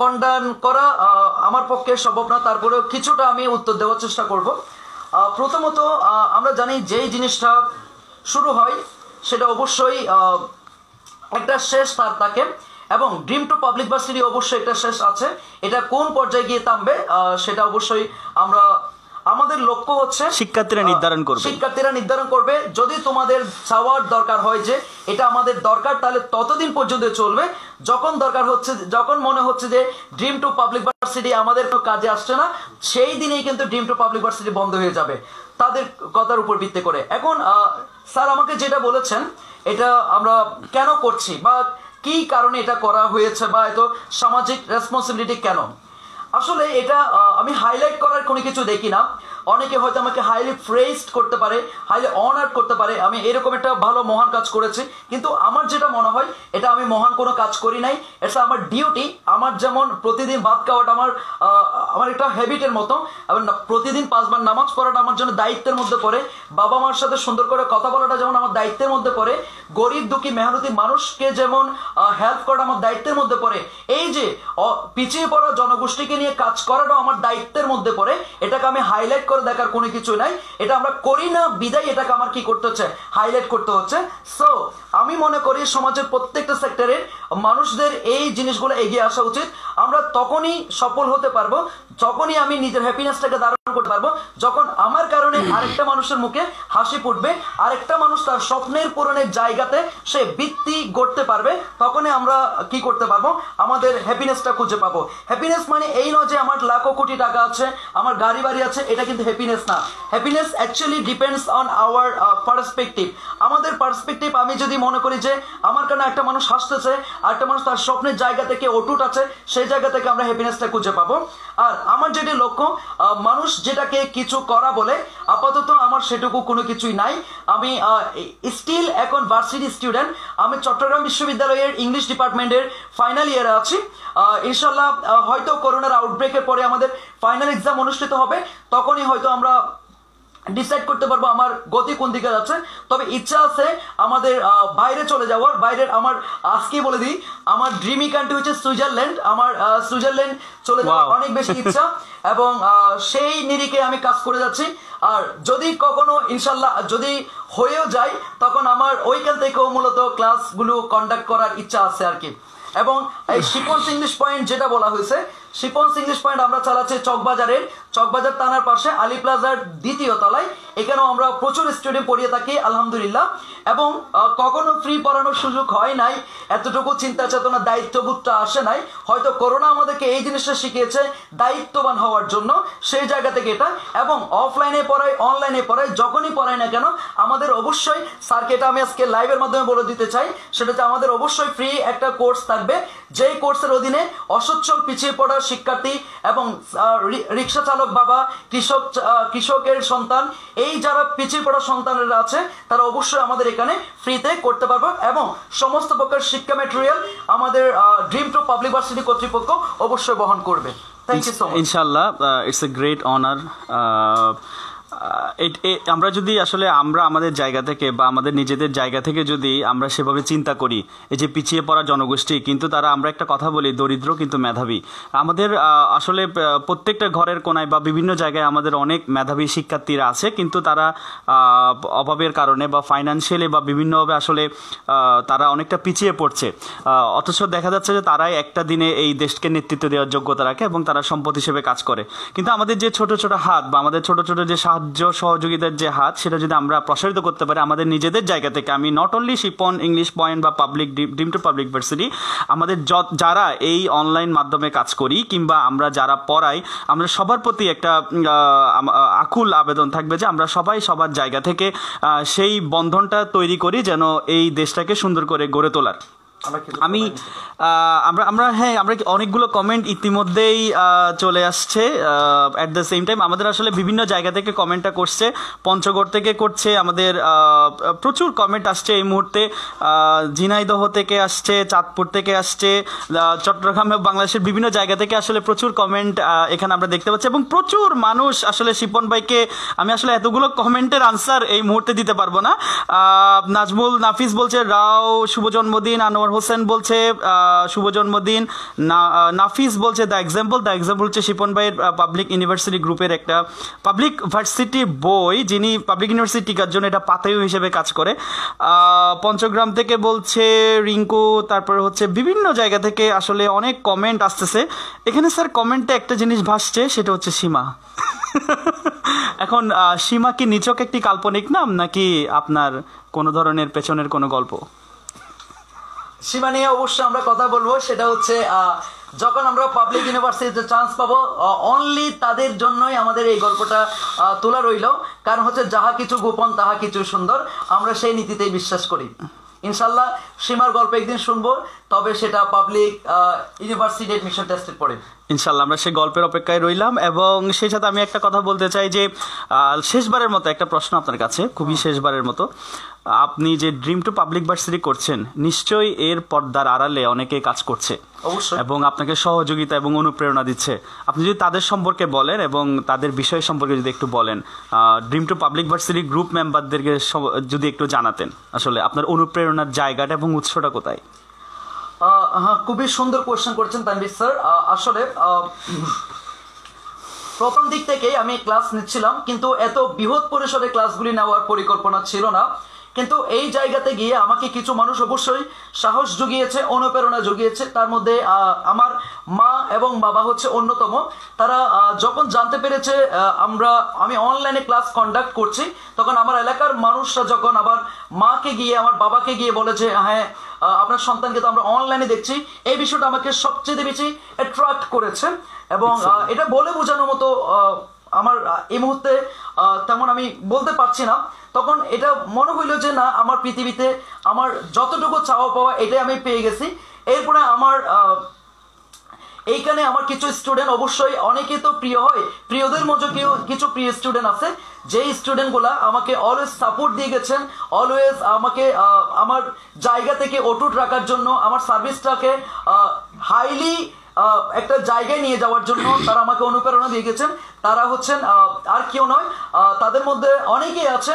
S2: কন্ডান করা আমার পক্ষে সম্ভব না, তারপরেও কিছুটা আমি উত্তর দেওয়ার চেষ্টা করব। প্রথমত আমরা জানি যেই জিনিসটা শুরু হয় সেটা অবশ্যই একটা শেষ তার থাকে, এবং ড্রিম টু পাবলিক ভার্সিটি অবশ্যই একটা শেষ আছে। এটা কোন পর্যায়ে গিয়ে থামবে সেটা অবশ্যই আমরা, আমাদের লক্ষ্য হচ্ছে
S1: শিক্ষার্থীরা নির্ধারণ করবে। যদি তোমাদের চাওয়ার দরকার হয় যে এটা আমাদের দরকার, তাহলে ততদিন পর্যন্ত চলবে। যখন দরকার হচ্ছে, যখন মনে হচ্ছে যে ড্রিম টু পাবলিক ভার্সিটি আমাদের কাজে আসছে না, সেই দিনেই কিন্তু ড্রিম টু পাবলিক ভার্সিটি বন্ধ হয়ে যাবে তাদের কথার উপর ভিত্তি করে। এখন স্যার আমাকে যেটা বলেছেন, এটা আমরা কেন করছি বা কি কারণে এটা করা হয়েছে, বা এত সামাজিক রেসপন্সিবিলিটি কেন, আসলে এটা আমি হাইলাইট করার কোনো কিছু দেখি না। অনেকে হয়তো আমাকে হাইলি প্রেজড করতে পারে, হাইলি অনার্ড করতে পারে, আমি এরকম একটা ভালো মহান কাজ করেছি, কিন্তু আমার যেটা মনে হয় এটা আমি মহান কোনো কাজ করি নাই। এটা আমার ডিউটি। আমার যেমন প্রতিদিন ভাত খাওয়াটা আমার একটা হ্যাবিটের মতো, এবং প্রতিদিন 5 বার নামাজ পড়াটা আমার জন্য দায়িত্বের মধ্যে পড়ে, বাবা মার সাথে সুন্দর করে কথা বলাটা যেমন আমার দায়িত্বের মধ্যে পড়ে, গরিব দুঃখী মেহনতি মানুষকে যেমন হেল্প করাটা আমার দায়িত্বের মধ্যে পড়ে, এই যে পিছিয়ে পড়া জনগোষ্ঠীকে নিয়ে কাজ করাটাও আমার দায়িত্বের মধ্যে পড়ে। এটাকে আমি হাইলাইট করে দেখার কোনো কিছু নাই, এটা আমরা করি না বিদায় এটাকে আমার কি করতে হচ্ছে, হাইলাইট করতে হচ্ছে। সো আমি মনে করি সমাজের প্রত্যেকটা সেক্টরের মানুষদের এই জিনিসগুলো এগিয়ে আসা উচিত। আমরা তখনই সফল হতে পারবো, যখনই আমি নিজের হ্যাপিনেসটাকে ধারণ করতে পারবো, যখন আমার কারণে আরেকটা মানুষের মুখে হাসি ফুটবে, আরেকটা মানুষ তার স্বপ্নের পূরণের জায়গাতে সে বৃত্তি গড়তে পারবে, তখনই আমরা কি করতে পারবো, আমাদের হ্যাপিনেসটা খুঁজে পাবো। হ্যাপিনেস মানে এই নয় যে আমার লাখো কোটি টাকা আছে, আমার গাড়ি বাড়ি আছে, এটা কিন্তু হ্যাপিনেস না। Happiness actually depends on our perspective. আমাদের পার্সপেক্টিভ, আমি যদি মনে করি যে আমার কারণে একটা মানুষ হাসতেছে, আরেকটা মানুষ তার স্বপ্নের জায়গা থেকে অটুট আছে, সেই জায়গা থেকে আমরা হ্যাপিনেসটা খুঁজে পাবো।
S2: আর আমার যেটা লক্ষ্য, মানুষ যেটাকে কিছু করা বলে, আপাতত আমার সেটুকু কোনো কিছুই নাই। আমি স্টিল এখন ভার্সিটি স্টুডেন্ট। আমি চট্টগ্রাম বিশ্ববিদ্যালয়ের ইংলিশ ডিপার্টমেন্টের ফাইনাল ইয়ারে আছি। ইনশাল্লাহ হয়তো করোনার আউটব্রেকের পরে আমাদের ফাইনাল এক্সাম অনুষ্ঠিত হবে, তখনই হয়তো আমরা ডিসাইড করতে পারবো আমার গতি কোন দিকে যাচ্ছে। তবে ইচ্ছা আছে আমাদের বাইরে চলে যাওয়ার। বাইরের আমার আজকেই বলে দিই, আমার ড্রিমি কান্ট্রি হচ্ছে সুইজারল্যান্ড। আমার সুইজারল্যান্ড চলে যাওয়ার অনেক বেশি ইচ্ছা, এবং সেই নিরিখে আমি কাজ করে যাচ্ছি। আর যদি কখনো ইনশাল্লাহ যদি হয়েও যায়, তখন আমার ওইখান থেকেও মূলত ক্লাসগুলো কন্ডাক্ট করার ইচ্ছা আছে আর কি। এবং এই শিপন্স ইংলিশ পয়েন্ট যেটা বলা হয়েছে, শিপন্স ইংলিশ পয়েন্ট আমরা চালাচ্ছি চকবাজার থানার পাশে আলী প্লাজার দ্বিতীয় তলায়। এখানেও আমরা প্রচুর স্টুডেন্ট পড়িয়ে থাকি আলহামদুলিল্লাহ। এবং কখনো ফ্রি পড়ানোর সুযোগ হয় নাই, এতটুকু চিন্তা চেতনা দায়িত্ববোধটা আসে নাই। হয়তো করোনা আমাদেরকে এই জিনিসটা শিখিয়েছে দায়িত্ববান হওয়ার জন্য, সেই জায়গা থেকে এটা। এবং অফলাইনে পড়াই অনলাইনে পড়াই যখনই পড়াই না কেন, আমাদের অবশ্যই স্যারকে এটা আমি আজকে লাইভের মাধ্যমে বলে দিতে চাই, সেটা হচ্ছে আমাদের অবশ্যই ফ্রি একটা কোর্স থাকবে, যেই কোর্সের অধীনে অসচ্ছল পিছিয়ে পড়া শিক্ষার্থী এবং রিক্সা চালক বাবা, কৃষকের সন্তান, এই যারা পিছিয়ে পড়া সন্তানেরা আছে, তারা অবশ্যই আমাদের এখানে ফ্রিতে করতে পারবো। এবং সমস্ত প্রকার শিক্ষা ম্যাটেরিয়াল আমাদের ড্রিম টু পাবলিক ভার্সিটি কর্তৃপক্ষ অবশ্যই বহন করবে। Thank you so much.
S1: ইনশাআল্লাহ, ইটস এ গ্রেট অনার। আমরা যদি আসলে আমরা আমাদের জায়গা থেকে বা আমাদের নিজেদের জায়গা থেকে যদি আমরা সেভাবে চিন্তা করি, এই যে পিছিয়ে পড়া জনগোষ্ঠী, কিন্তু তারা, আমরা একটা কথা বলি, দরিদ্র কিন্তু মেধাবী। আমাদের আসলে প্রত্যেকটা ঘরের কোনায় বা বিভিন্ন জায়গায় আমাদের অনেক মেধাবী শিক্ষার্থীরা আছে, কিন্তু তারা অভাবের কারণে বা ফাইন্যান্সিয়ালি বা বিভিন্নভাবে আসলে তারা অনেকটা পিছিয়ে পড়ছে। অথচ দেখা যাচ্ছে যে তারাই একটা দিনে এই দেশকে নেতৃত্ব দেওয়ার যোগ্যতা রাখে এবং তারা সম্পদ হিসেবে কাজ করে। কিন্তু আমাদের যে ছোট ছোট হাত বা আমাদের ছোট ছোট যে সাহায্য সহযোগিতার যে হাত, সেটা যদি আমরা প্রসারিত করতে পারি আমাদের নিজেদের জায়গা থেকে, আমি not only Shipon English point বা public dream to public varsity, আমাদের যারা এই অনলাইন মাধ্যমে কাজ করি কিংবা আমরা যারা পড়াই, আমরা সবার প্রতি একটা আকুল আবেদন থাকবে যে আমরা সবাই সবার জায়গা থেকে সেই বন্ধনটা তৈরি করি, যেন এই দেশটাকে সুন্দর করে গড়ে তোলার। আমরা অনেকগুলো কমেন্ট ইতিমধ্যেই চলে আসছে। অ্যাট দ্য সেম টাইম আমাদের আসলে বিভিন্ন জায়গা থেকে কমেন্টটা করছে, পঞ্চগড় থেকে করছে, আমাদের প্রচুর কমেন্ট আসছে এই মুহূর্তে। ঝিনাইদহ থেকে আসছে, চাঁদপুর থেকে আসছে, চট্টগ্রাম এবং বাংলাদেশের বিভিন্ন জায়গা থেকে আসলে প্রচুর কমেন্ট এখানে আমরা দেখতে পাচ্ছি। এবং প্রচুর মানুষ আসলে শিপন ভাইকে, আমি আসলে এতগুলো কমেন্টের আনসার এই মুহূর্তে দিতে পারবো না। নাজমুল নাফিস বলছে রাও শুভ জন্মদিন, আনোয়ার হোসেন বলছে শুভ জন্মদিন, নাফিস বলছে দ্য এক্সাম্পল হচ্ছে শিপন ভাইয়ের পাবলিক ইউনিভার্সিটি গ্রুপের একটা পাবলিক ভার্সিটি বই, যিনি পাবলিক ইউনিভার্সিটি টিকার জন্য এটা পাতায়ু হিসেবে কাজ করে। পঞ্চগ্রাম থেকে বলছে রিঙ্কু, তারপরে হচ্ছে বিভিন্ন জায়গা থেকে আসলে অনেক কমেন্ট আসতেছে। এখানে স্যার কমেন্টে একটা জিনিস ভাসছে, সেটা হচ্ছে সীমা। এখন সীমা কি নিছক একটি কাল্পনিক নাম, নাকি আপনার কোনো ধরনের পেছনের কোনো গল্প?
S2: সীমা নিয়ে অবশ্যই আমরা কথা বলবো। সেটা হচ্ছে যখন আমরা পাবলিক ইউনিভার্সিটিতে চান্স পাবো, অনলি তাদের জন্যই আমাদের এই গল্পটা তোলা রইল। কারণ হচ্ছে যাহা কিছু গোপন তাহা কিছু সুন্দর, আমরা সেই নীতিতেই বিশ্বাস করি। ইনশাল্লাহ সীমার গল্প একদিন শুনবো, তবে সেটা পাবলিক ইউনিভার্সিটি এডমিশন টেস্টের পরে।
S1: ইনশাল্লাহ আমরা সেই গল্পের অপেক্ষায় রইলাম। এবং সেই সাথে আমি একটা কথা বলতে চাই যে শেষবারের মতো একটা প্রশ্ন আপনার কাছে, খুবই শেষবারের মতো। আপনি যে ড্রিম টু পাবলিক ভার্সিটি করছেন, নিশ্চয়ই এর পর্দার আড়ালে অনেকে কাজ করছে এবং আপনাকে সহযোগিতা এবং অনুপ্রেরণা দিচ্ছে। আপনি যদি তাদের সম্পর্কে বলেন এবং তাদের বিষয় সম্পর্কে যদি একটু বলেন, dream to public varsity group মেম্বারদেরকে যদি একটু জানাতেন আসলে আপনার অনুপ্রেরণার জায়গাটা এবং উৎসটা কোথায়।
S2: হ্যাঁ, খুবই সুন্দর কোয়েশ্চেন করছেন তানভীর স্যার। আসলে প্রথম দিক থেকেই আমি ক্লাস নিচ্ছিলাম, কিন্তু এত বৃহৎ পরিসরে ক্লাসগুলি নেওয়ার পরিকল্পনা ছিল না। কিন্তু এই জায়গাতে গিয়ে আমাকে কিছু মানুষ অবশ্যই সাহস জুগিয়েছে, অনুপ্রেরণা জুগিয়েছে। তার মধ্যে আমার মা এবং বাবা হচ্ছে অন্যতম। তারা যখন জানতে পেরেছে আমি অনলাইনে ক্লাস কন্ডাক্ট করছি, তখন আমার এলাকার মানুষরা যখন আবার মাকে গিয়ে, আমার বাবাকে গিয়ে বলেছে, হ্যাঁ আপনার সন্তানকে তো আমরা অনলাইনে দেখছি, এই বিষয়টা আমাকে সবচেয়ে বেশি অ্যাট্রাক্ট করেছে। এবং এটা বলে বোঝানোর মতো আমার এই মুহূর্তে তেমন আমি বলতে পারছি না। তখন এটা মনে হইল যে না, আমার পৃথিবীতে আমার যতটুকু চাওয়া পাওয়া এটাই আমি পেয়ে গেছি। এরপরে আমার এইখানে আমার কিছু স্টুডেন্ট অবশ্যই অনেকে তো প্রিয় হয়, প্রিয়দের মধ্যে কিছু প্রিয় স্টুডেন্ট আছে যেই স্টুডেন্টগুলা আমাকে অলওয়েজ সাপোর্ট দিয়ে গেছেন, অলওয়েজ আমাকে আমার জায়গা থেকে অটুট রাখার জন্য, আমার সার্ভিসটাকে হাইলি একটা জায়গায় নিয়ে যাওয়ার জন্য তারা আমাকে অনুপ্রেরণা দিয়ে গেছেন। তারা হচ্ছেন আর কেউ নয়, তাদের মধ্যে অনেকেই আছে,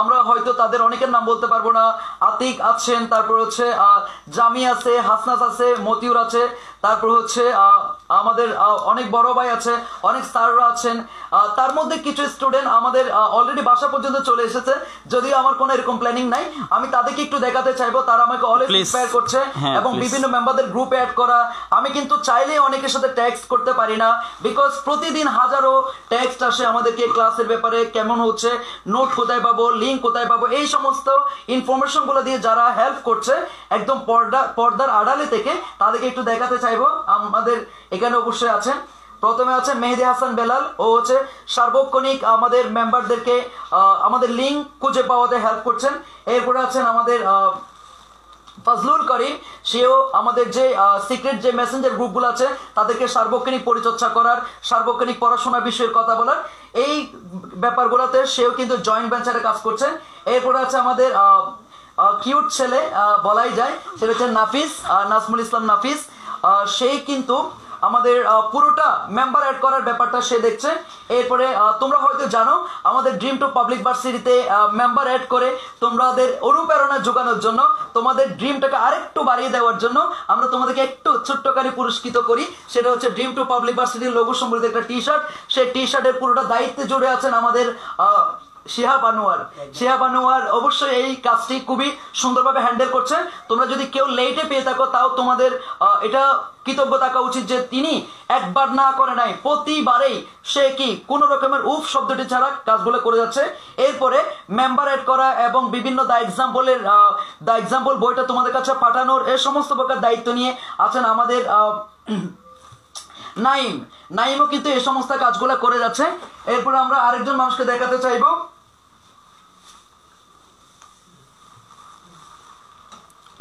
S2: আমরা হয়তো তাদের অনেকের নাম বলতে পারবো না। আতিক আছেন, তারপর হচ্ছে জামি আছে, হাসনাত আছে, মতিউর আছে, তারপর হচ্ছে আমাদের অনেক বড় ভাই আছে, অনেক স্যাররা আছেন। তার মধ্যে কিছু স্টুডেন্ট আমাদের অলরেডি বাসা পর্যন্ত চলে এসেছে, যদিও আমার কোনো এরকম প্ল্যানিং নাই। আমি তাদেরকে একটু দেখাতে চাইবো, তারা আমাকে অলওয়েজ ইন্সপায়ার করছে এবং বিভিন্ন মেম্বারদের গ্রুপে অ্যাড করা। আমি কিন্তু চাইলে অনেকের সাথে টেক্সট করতে পারি না, বিকজ প্রতিদিন হাজারো টেক্সট আসে আমাদেরকে ক্লাসের ব্যাপারে, কেমন হচ্ছে, নোট কোথায় পাবো, লিঙ্ক কোথায় পাবো, এই সমস্ত ইনফরমেশন গুলো দিয়ে যারা হেল্প করছে একদম পর্দার আড়ালে থেকে, তাদেরকে একটু দেখাতে চাইবো। আমাদের এখানে অবশ্যই আছেন, প্রথমে আছে মেহেদি হাসান বেলাল, ও হচ্ছে সার্বক্ষণিক আমাদের মেম্বারদেরকে আমাদের লিঙ্ক খুঁজে পাওয়াতে হেল্প করছেন। এরপরে আছেন আমাদের ফজলুল করিম, সেও আমাদের যে সিক্রেট যে মেসেঞ্জার গ্রুপগুলো আছে তাদেরকে সার্বক্ষণিক পরিচর্যা করার, সার্বক্ষণিক পড়াশোনা বিষয়ের কথা বলার, এই ব্যাপারগুলোতে সেও কিন্তু জয়েন্ট ভেঞ্চারে কাজ করছেন। এরপরে আছে আমাদের কিউট ছেলে বলাই যায়, সেটা হচ্ছে নাফিস, নাজমুল ইসলাম নাফিস। সেই কিন্তু আমাদের পুরোটা মেম্বার অ্যাড করার ব্যাপারটা সে দেখছে। এরপরে তোমরা হয়তো জানো আমাদের ড্রিম টু পাবলিক ভার্সিটিতে মেম্বার অ্যাড করে তোমাদের অনুপ্রেরণা যোগানোর জন্য, তোমাদের ড্রিমটাকে আরেকটু বাড়িয়ে দেওয়ার জন্য আমরা তোমাদেরকে একটু ছোট্টখানি পুরস্কৃত করি। সেটা হচ্ছে ড্রিম টু পাবলিক ভার্সিটির লোগো সম্বলিত একটা টি শার্ট। সেই টি শার্টের পুরোটা দায়িত্বে জুড়ে আছেন আমাদের শিহাব আনোয়ার। অবশ্যই এই কাজটি খুবই সুন্দরভাবে হ্যান্ডেল করছে। তোমরা যদি কেউ লেটে পেয়ে থাকো, তাও তোমাদের এটা কৃতজ্ঞ থাকা উচিত যে তিনি একবার না করে নাই, প্রতিবারেই সে কি কোন রকমের উফ শব্দটি ছাড়া কাজগুলো করে যাচ্ছে। এরপরে মেম্বার এড করা এবং বিভিন্ন দ্য এক্সাম্পল বইটা তোমাদের কাছে পাঠানোর এই সমস্ত প্রকার দায়িত্ব নিয়ে আছেন আমাদের নাইমও কিন্তু এই সমস্ত কাজগুলো করে যাচ্ছে। এরপরে আমরা আরেকজন মানুষকে দেখাতে চাইবো,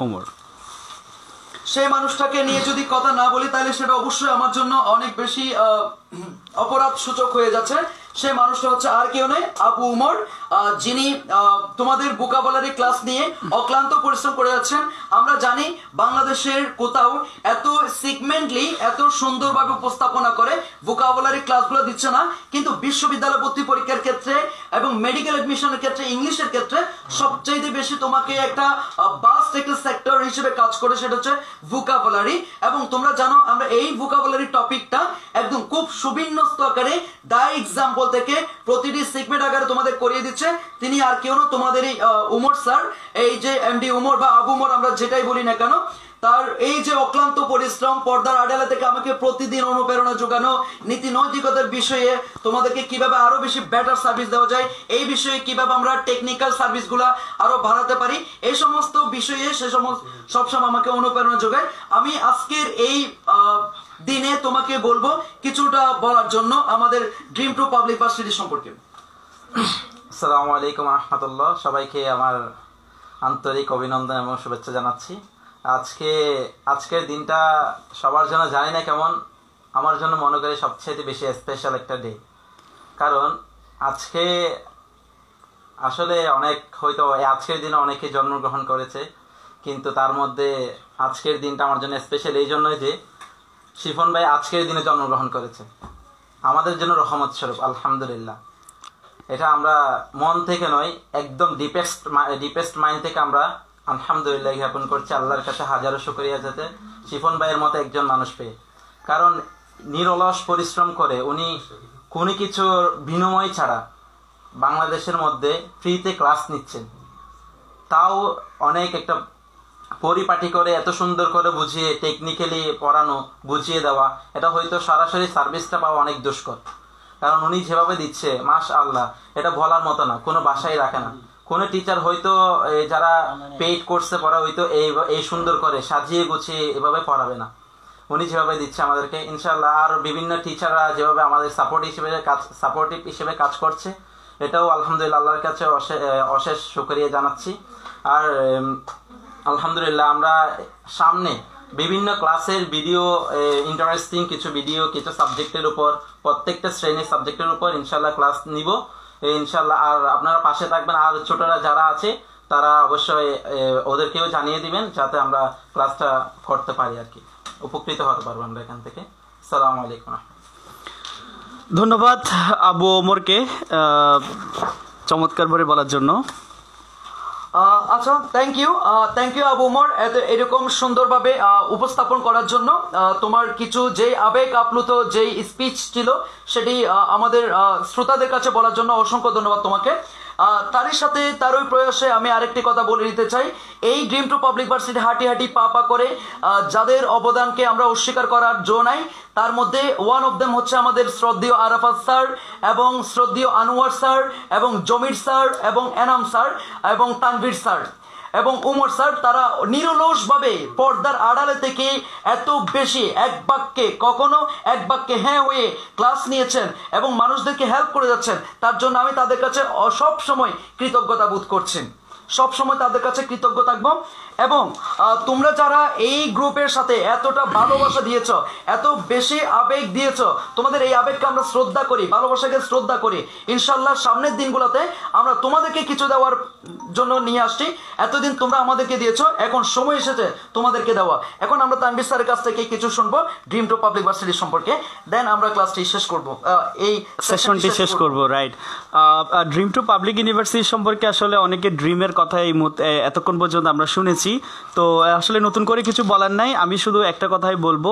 S1: ওমর।
S2: সেই মানুষটাকে নিয়ে যদি কথা না বলি তাহলে সেটা অবশ্যই আমার জন্য অনেক বেশি অপরাধ সূচক হয়ে যাচ্ছে। সেই মানুষটা হচ্ছে আর কেউ নেই, আবু উমর, যিনি তোমাদের ভোকাবুলারি ক্লাস নিয়ে অক্লান্ত পরিশ্রম করে যাচ্ছেন। আমরা জানি বাংলাদেশের কোথাও এত সিগমেন্টলি এত সুন্দরভাবে উপস্থাপনা করে ভোকাবুলারি ক্লাসগুলো দিচ্ছে না, কিন্তু বিশ্ববিদ্যালয় ভর্তি পরীক্ষার ক্ষেত্রে এবং মেডিকেল অ্যাডমিশনের ক্ষেত্রে, ইংলিশের ক্ষেত্রে সবচাইতে বেশি তোমাকে একটা বাস্ট একটা সেক্টর হিসেবে কাজ করে, সেটা হচ্ছে ভোকাবুলারি। এবং তোমরা জানো আমরা এই ভোকাবুলারি টপিকটা একদম খুব সুবিন্যস্ত আকারে দা এক্সাম্পল থেকে প্রতিটি সিগমেন্ট আকারে তোমাদের করিয়ে দিচ্ছে। তিনি আর কেউ না, তোমাদের এই উমর স্যার, এই যে এমডি উমর বা আবু উমর আমরা যেটাই বলি না কেন, তার এই যে অক্লান্ত পরিশ্রম, পর্দার আড়ালে থেকে আমাকে প্রতিদিন অনুপ্রেরণা যোগানো, নীতি নৈতিকতার বিষয়ে তোমাদেরকে কিভাবে আরো বেশি বেটার সার্ভিস দেওয়া যায়, এই বিষয়ে কিভাবে আমরা টেকনিক্যাল সার্ভিসগুলো আরো বাড়াতে পারি, এই সমস্ত বিষয়ে সে সমস্ত সবসময় আমাকে অনুপ্রেরণা যোগায়। আমি আজকের এই দিনে তোমাকে বলবো কিছুটা বলার জন্য আমাদের ড্রিম টু পাবলিক ভার্সিটি সম্পর্কে।
S3: আসসালামু আলাইকুম রহমতুল্লাহ। সবাইকে আমার আন্তরিক অভিনন্দন এবং শুভেচ্ছা জানাচ্ছি। আজকের দিনটা সবার জন্য জানি না কেমন, আমার জন্য মনে করি সবচেয়ে বেশি স্পেশাল একটা ডে। কারণ আজকে আসলে হয়তো আজকের দিনে অনেকে জন্মগ্রহণ করেছে, কিন্তু তার মধ্যে আজকের দিনটা আমার জন্য স্পেশাল এই জন্যই যে শিফন ভাই আজকের দিনে জন্মগ্রহণ করেছে, আমাদের জন্য রহমত স্বরূপ। আলহামদুলিল্লাহ, এটা আমরা মন থেকে নয়, একদম ডিপেস্ট মাইন্ড থেকে আমরা আলহামদুলিল্লাহ জ্ঞাপন করছি আল্লাহর কাছে হাজারো শুকরিয়া যাতে শিফন ভাইয়ের মতো একজন মানুষ পেয়ে। কারণ নিরলস পরিশ্রম করে উনি কোনো কিছুর বিনিময় ছাড়া বাংলাদেশের মধ্যে ফ্রিতে ক্লাস নিচ্ছেন, তাও অনেক একটা পরিপাটি করে এত সুন্দর করে বুঝিয়ে টেকনিক্যালি পড়ানো, বুঝিয়ে দেওয়া, এটা হয়তো সরাসরি সার্ভিসটা পাওয়া অনেক দুষ্কর। কারণ উনি যেভাবে দিচ্ছে মাশআল্লাহ, এটা বলার মতো না, কোনো বাসায় রাখে না। কোনো টিচার হয়তো যারা পেইড কোর্সে পড়া হয়তো এই সুন্দর করে সাজিয়ে গুছিয়ে এভাবে পড়াবে না। উনি যেভাবে দিচ্ছে আমাদেরকে, ইনশাআল্লাহ আর বিভিন্ন টিচাররা যেভাবে আমাদের সাপোর্টিভ হিসেবে কাজ করছে, এটাও আলহামদুলিল্লাহ আল্লাহর কাছে অশেষ শুকরিয়া জানাচ্ছি। আর আলহামদুলিল্লাহ আমরা সামনে বিভিন্ন ক্লাসের ভিডিও, ইন্টারেস্টিং কিছু ভিডিও কিছু সাবজেক্টের উপর, প্রত্যেকটা শ্রেণীর সাবজেক্টের উপর ইনশাল্লাহ ক্লাস নিব ইনশাল্লাহ। আর আপনারা পাশে থাকবেন, আর ছোটরা যারা আছে তারা অবশ্যই ওদেরকেও জানিয়ে দিবেন যাতে আমরা ক্লাসটা করতে পারি আর কি, উপকৃত হতে পারবো আমরা এখান থেকে। আসসালামু আলাইকুম।
S1: ধন্যবাদ আবু ওমরকে চমৎকার করে বলার জন্য।
S2: আচ্ছা, থ্যাংক ইউ আবু ওমর এরকম সুন্দরভাবে উপস্থাপন করার জন্য। তোমার কিছু যেই আবেগ আপ্লুত যেই স্পিচ ছিল সেটি আমাদের শ্রোতাদের কাছে বলার জন্য অসংখ্য ধন্যবাদ তোমাকে। তারই সাথে তারই প্রয়াসে আমি আরেকটি কথা বলে দিতে চাই, এই ড্রিম টু পাবলিক ভার্সিটি হাঁটি হাঁটি পা পা করে যাদের অবদানকে আমরা অস্বীকার করার জো নাই, তার মধ্যে ওয়ান অফ দেম হচ্ছে আমাদের শ্রদ্ধেয় আরাফাত স্যার এবং শ্রদ্ধেয় আনোয়ার স্যার এবং জমির স্যার এবং এনাম স্যার এবং তানভীর স্যার এবং উমর স্যার। তারা নিরলসভাবে পর্দার আড়ালে থেকে এত বেশি এক বাক্যে হ্যাঁ হয়ে ক্লাস নিয়েছেন এবং মানুষদেরকে হেল্প করে যাচ্ছেন, তার জন্য আমি তাদের কাছে সব সময় কৃতজ্ঞতা বোধ করছি, সব সময় তাদের কাছে কৃতজ্ঞ থাকবো। এবং তোমরা যারা এই গ্রুপের সাথে এতটা ভালোবাসা দিয়েছ, এত বেশি আবেগ দিয়েছ, তোমাদের এই আবেগকে আমরা শ্রদ্ধা করি, ভালোবাসাকে শ্রদ্ধা করি। ইনশাল্লাহ সামনের দিনগুলোতে আমরা তোমাদেরকে কিছু দেওয়ার জন্য নিয়ে আসছি। এতদিন তোমরা আমাদেরকে দিয়েছ, এখন সময় এসেছে তোমাদেরকে দেওয়া। এখন আমরা তানভীর স্যারের কাছ থেকে কিছু শুনবো ড্রিম টু পাবলিক ভার্সিটি সম্পর্কে, দেন আমরা ক্লাসটি শেষ করব, এই
S1: সেশনটি শেষ করব। Right, dream to public university সম্পর্কে আসলে অনেকে ড্রিমের কথা এই এতক্ষণ পর্যন্ত আমরা শুনেছি, তো আসলে নতুন করে কিছু বলার নাই। আমি শুধু একটা কথাই বলবো,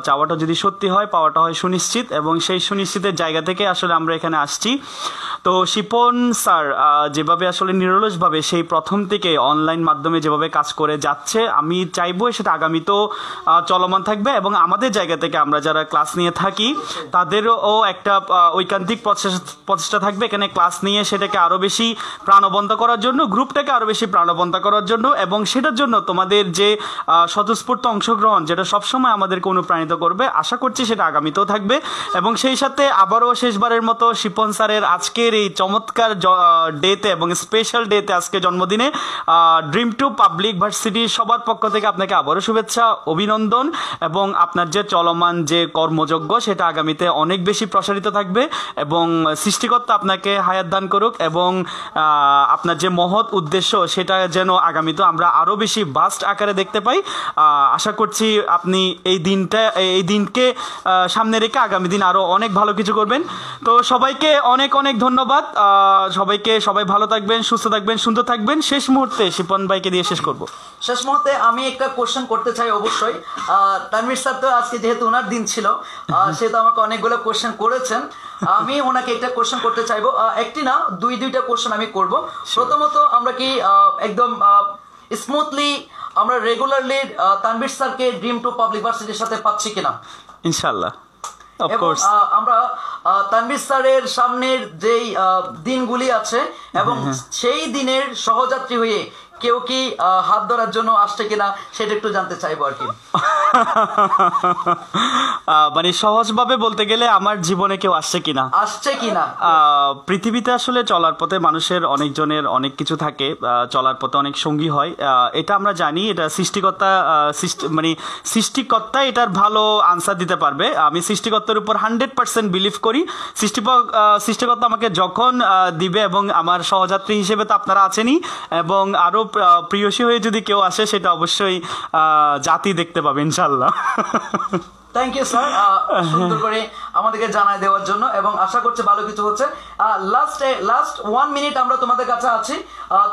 S1: চাওয়াটা যদি সত্যি হয় পাওয়াটা হয় সুনিশ্চিত, এবং সেই সুনিশ্চিতের জায়গা থেকে আসলে আমরা এখানে আসছি। তো শিপন স্যার যেভাবে আসলে নিরলসভাবে সেই প্রথম থেকে অনলাইন মাধ্যমে যেভাবে কাজ করে যাচ্ছে, আমি চাইবো সেটা আগামীতেও চলমান থাকবে, এবং আমাদের জায়গা থেকে আমরা যারা ক্লাস নিয়ে থাকি তাদেরও একটা ঐকান্তিক প্রচেষ্টা থাকবে এখানে ক্লাস নিয়ে সেটাকে আরও বেশি প্রাণবন্ত করার জন্য, গ্রুপটাকে আরও বেশি প্রাণবন্ত করার জন্য, এবং সেটার জন্য তোমাদের যে স্বতঃস্ফূর্ত অংশগ্রহণ যেটা সবসময় আমাদেরকে অনুপ্রাণিত করবে, আশা করছি সেটা আগামীতেও থাকবে। এবং সেই সাথে আবারও শেষবারের মতো শিপন স্যারের আজকের এই চমৎকার ডেতে এবং স্পেশাল ডেতে, আজকে জন্মদিনে ড্রিম টু পাবলিক ভার্সিটির সবার পক্ষ থেকে আপনাকে আবারও শুভেচ্ছা, অভিনন্দন, এবং আপনার যে চলমান যে কর্মযজ্ঞ সেটা আগামীতে অনেক বেশি প্রসারিত থাকবে, এবং সৃষ্টিকর্তা আপনাকে হায়াত দান করুক, এবং আপনার যে মহৎ উদ্দেশ্য সেটা যেন আগামীতে আমরা আরও বেশি বাস্ট আকারে দেখতে পাই। আশা করছি আপনি এই দিনকে সামনে রেখে আগামী দিন আরও অনেক ভালো কিছু করবেন। তো সবাইকে অনেক অনেক ধন্যবাদ, সবাই ভালো থাকবেন, সুস্থ থাকবেন, সুন্দর থাকবেন। শেষ মুহূর্তে শিপন ভাইকে দিয়ে শেষ করব।
S2: শেষ মুহূর্তে আমি একটা কোশ্চেন করতে চাই অবশ্যই। তানভীর স্যার তো আজকে যেহেতু ওনার দিন ছিল, সেহেতু আমাকে অনেকগুলো কোশ্চেন করেছেন, আমি ওনাকে একটা কোশ্চেন করতে চাইবো, একটি না দুইটা কোশ্চেন আমি করব। প্রথমত, আমরা কি একদম স্মুথলি আমরা রেগুলারলি তানভীর স্যারকে ড্রিম টু পাবলিক ভার্সিটির সাথে পাচ্ছি কিনা?
S1: ইনশাআল্লাহ, অফ
S2: এবং
S1: কোর্স।
S2: আমরা তানভীর স্যারের সামনের যেই দিনগুলি আছে এবং সেই দিনের সহযাত্রী হয়ে কেউ কি হাত ধরার জন্য আসছে কিনা সেটা একটু জানতে চাইবো আর কি।
S1: মানে সহজভাবে বলতে গেলে আমার জীবনে কেউ আসছে কিনা, পৃথিবীতে আসলে চলার পথে মানুষের অনেকজনের অনেক কিছু থাকে, চলার পথে অনেক সঙ্গী হয়, এটা আমরা জানি, এটা সৃষ্টিকর্তা এটার ভালো আনসার দিতে পারবে। আমি সৃষ্টিকর্তার উপর 100% বিলিভ করি। সৃষ্টিকর্তা আমাকে যখন দিবে, এবং আমার সহযাত্রী হিসেবে তো আপনারা আছেনই, এবং আরো প্রিয়সী হয়ে যদি কেউ আসে সেটা অবশ্যই জাতি দেখতে পাবে ইনশাআল্লাহ।
S2: থ্যাংক ইউ স্যার, সুন্দর করে আমাদেরকে জানায় দেওয়ার জন্য, এবং আশা করছি ভালো কিছু হচ্ছে। লাস্ট 1 মিনিট আমরা তোমাদের কাছে আছি।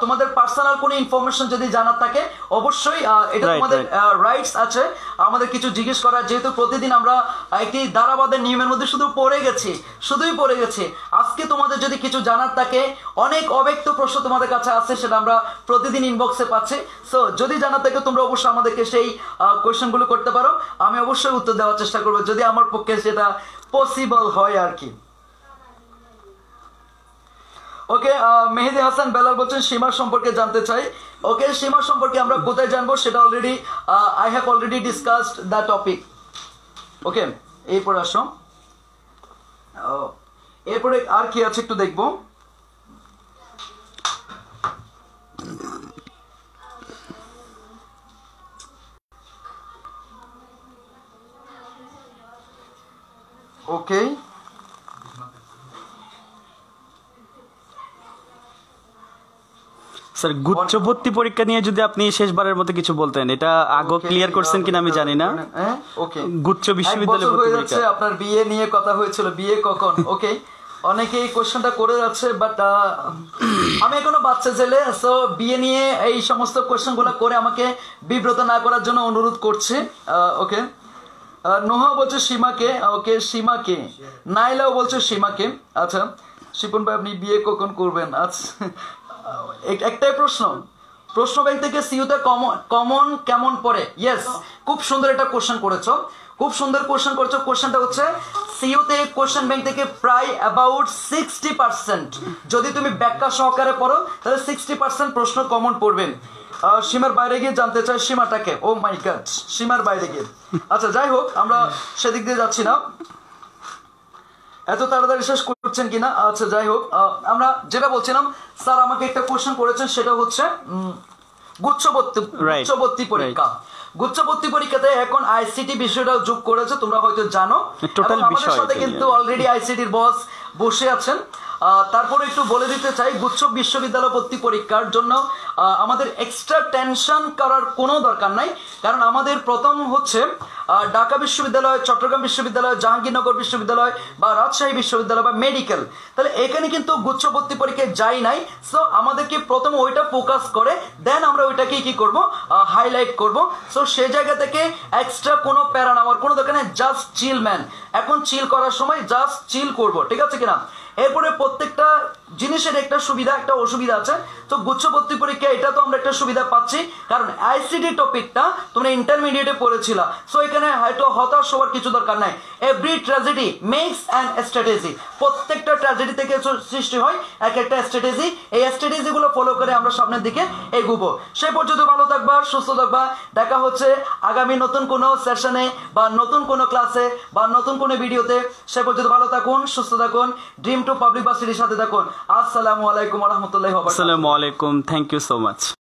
S2: তোমাদের পার্সোনাল কোনো ইনফরমেশন যদি জানার থাকে অবশ্যই এটা তোমাদের রাইটস আছে আমাদের কিছু জিজ্ঞেস করার, যেহেতু প্রতিদিন আমরা একটি ধারাবাদের নিয়মের মধ্যে শুধুই পড়ে গেছি। আজকে তোমাদের যদি কিছু জানার থাকে, অনেক অব্যক্ত প্রশ্ন তোমাদের কাছে আছে, সেটা আমরা প্রতিদিন ইনবক্সে পাচ্ছি। সো যদি জানার থাকে তোমরা অবশ্যই আমাদেরকে সেই কোয়েশ্চেনগুলো করতে পারো, আমি অবশ্যই উত্তর দেওয়ার চেষ্টা করবো যদি আমার পক্ষে সেটা পসিবল হয় আর কি। ওকে, মেহেদি হাসান বেলাল বলছেন সীমা সম্পর্কে জানতে চাই। ওকে, সীমা সম্পর্কে আমরা কোথায় জানবো সেটা already I have already discussed the topic. Okay, এরপরে আসো, এরপরে আর কি আছে একটু দেখবো। ওকে,
S1: স্যার গুচ্ছ ভর্তি পরীক্ষা নিয়ে যদি আপনি শেষবারের মতো কিছু বলতেন, এটা আগে ক্লিয়ার করছেন কিনা আমি জানি না।
S2: ওকে,
S1: গুচ্ছ বিশ্ববিদ্যালয় ভর্তি পরীক্ষা
S2: আপনার বিয়ে নিয়ে কথা হয়েছিল, বিয়ে কখন? ওকে, অনেকে এই কোশ্চেনটা করে যাচ্ছে, বাট আমি এখনো বাচ্চা ছেলে, সো বিয়ে নিয়ে এই সমস্ত কোশ্চেনগুলো করে আমাকে বিব্রত না করার জন্য অনুরোধ করছি। ওকে, নোহা বলছে সীমাকে, ওকে সীমাকে, নাইলাও বলছে সীমাকে। আচ্ছা শিপন ভাই আপনি বিয়ে কখন করবেন? আচ্ছা একটাই প্রশ্ন ব্যাংক থেকে সিইউতে কমন কেমন পড়ে? ইয়েস, খুব সুন্দর একটা কোশ্চেন করেছো, খুব সুন্দর কোশ্চেন করেছো। কোশ্চেনটা হচ্ছে সিইউতে কোশ্চেন ব্যাংক থেকে প্রায় অ্যাবাউট 60%, যদি তুমি ব্যাখ্যা সহকারে পড়ো তাহলে 60% প্রশ্ন কমন পড়বে। সীমার বাইরে গিয়ে জানতে চাই সীমাটাকে, ও মাই গড, সীমার বাইরে গিয়ে। আচ্ছা যাই হোক, আমরা সেদিক দিয়ে যাচ্ছি না, এত তাড়াতাড়ি শেষ করছেন কিনা। আচ্ছা যাই হোক, আমরা যেটা বলছিলাম, স্যার আমাকে একটা কোশ্চেন করেছেন, সেটা হচ্ছে গুচ্ছবর্তী পরীক্ষা। গুচ্ছবর্তী পরীক্ষাতে এখন আইসিটি বিষয়টাও যোগ করেছে, তোমরা হয়তো জানো।
S1: টোটাল
S2: আমাদের সাথে কিন্তু অলরেডি আইসিটির বস বসে আছেন। তারপরে একটু বলে দিতে চাই, গুচ্ছ বিশ্ববিদ্যালয় ভর্তি পরীক্ষার জন্য আমাদের এক্সট্রা টেনশন করার কোনো দরকার নাই, কারণ আমাদের প্রথম হচ্ছে ঢাকা বিশ্ববিদ্যালয়, চট্টগ্রাম বিশ্ববিদ্যালয়, জাহাঙ্গীরনগর বিশ্ববিদ্যালয় বা রাজশাহী বিশ্ববিদ্যালয় বা মেডিকেল, তাহলে এখানে কিন্তু গুচ্ছ ভর্তি পরীক্ষায় যাই নাই। সো আমাদেরকে প্রথম ওইটা ফোকাস করে দেন আমরা ওইটাকে কি করব, হাইলাইট করব। সো সেই জায়গা থেকে এক্সট্রা কোনো প্যারা নেওয়ার কোনো দরকার নেই, জাস্ট চিল ম্যান। এখন চিল করার সময় জাস্ট চিল করব, ঠিক আছে কিনা? এরপরে প্রত্যেকটা জিনিসের একটা সুবিধা একটা অসুবিধা আছে। তো গুচ্ছবর্তী পরীক্ষা এটা তো আমরা একটা সুবিধা পাচ্ছি, কারণ আইসিটি টপিকটা তোমরা ইন্টারমিডিয়েটে পড়েছিল। সো এখানে হয়তো হতাশ হওয়ার কিছু দরকার নাই। Every tragedy makes an strategy, প্রত্যেকটা ট্র্যাজেডি থেকে সৃষ্টি হয় এক একটা স্ট্র্যাটেজি। এই স্ট্র্যাটেজিগুলো ফলো করে আমরা সামনের দিকে এগুবো। সে পর্যন্ত ভালো থাকবা, সুস্থ থাকবা। দেখা হচ্ছে আগামী নতুন কোনো সেশনে বা নতুন কোনো ক্লাসে বা নতুন কোনো ভিডিওতে। সে পর্যন্ত ভালো থাকুন, সুস্থ থাকুন, ড্রিম টু পাবলিক ভার্সিটির সাথে থাকুন। আসসালামু আলাইকুম ওয়া রাহমাতুল্লাহি ওয়া বারাকাতুহু।
S1: আসসালামু আলাইকুম, থ্যাংক ইউ সো মাচ।